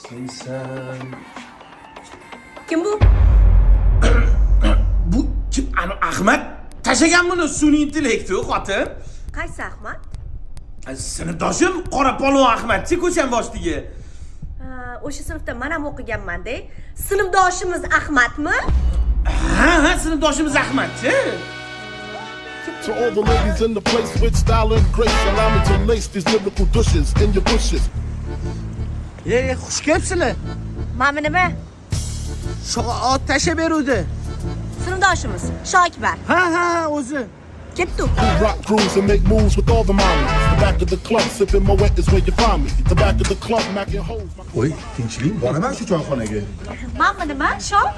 Sensan. Kim bu? Bu kim? Ana Ahmad tashagan buni sun'iy intellekti xotin. Qaysi Ahmad? Sinfdoshim Qora polvon Ahmadchi ko'chan boshligi. O'sha sinfda men ham o'qiganman-da. Sinfdoshimiz Ahmadmi? Ha, sinfdoshimiz Ahmadchi. To all the ladies in the place with style and grace, allow me to lace these lyrical douches in your bushes. Xush kelibsizlar. Mana nima? Ot tashlab beruvdi. Sinfdoshimiz Shokibor. Ha, o'zi. Ketdi. Who rock grooves and make moves with all the mommies. The back of the club, sipping my wet is where you find me. The back of the club, macking hoes. Oy, tinchlik, boraman shu choyxonaga. Mana nima? Shok?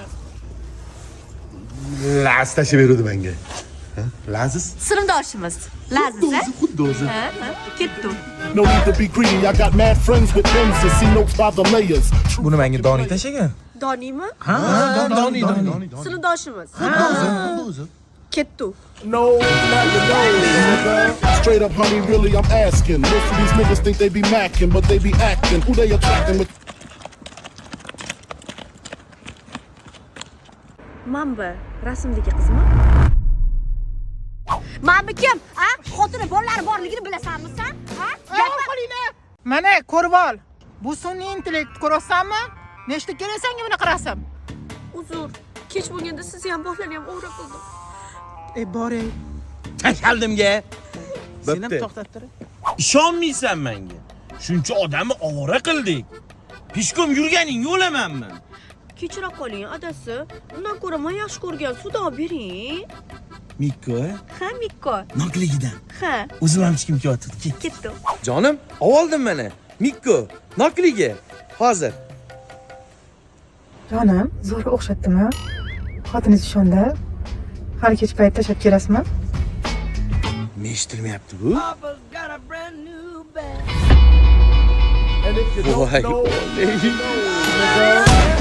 Laz tashlab beruvdi menga. Laziz? Sinfdoshimiz. Laziz. Xuddi o'zi. Ketdi. No need to be greedy, I got mad friends with pens and see notes by the layers. Buni menga Doni tashagan. Doniymi? Doni. Sinfdoshimiz. Xuddi o'zi. Ketdi. No, now you know, nigga. Straight up, honey, really, I'm asking. Most of these niggas think they be macking, but they be acting. Who they attracting with? Mamba rasmdagi qizmi? Mamba kim? Ha? Xotini bolalari borligini bilasanmi sen? Ha? Mana ko'rib ol. Bu sun'iy intellekt ko'rasanmi? Nechta kerak senga bunaqa rasm? Uzr. Kech bo'lganda sizni ham bolalarni ham o'g'ri qildim. Boray. Tashaldimga. Sen ham to'xtattir. Ishonmaysan menga. Shuncha odamni ovora qildik. Pishkom yurganingga o'lamanmi? Kechira qoling, adasi. Undan ko'ra men yaxshi ko'rgan sudo bering. Mikko, Ha, Mikko. nokligidan. Ha, O'zim ham chiqib kelyapti. ketdi. Jonim, oldim mana. Mikko, nokligi. Hozir. Jonim, zo'r o'xshatdimi? Xotiningiz ishonda. Har kech payt tashlab kelasizmi? Eshitmayapti bu. And if you don't Voy, know, voy. nigga.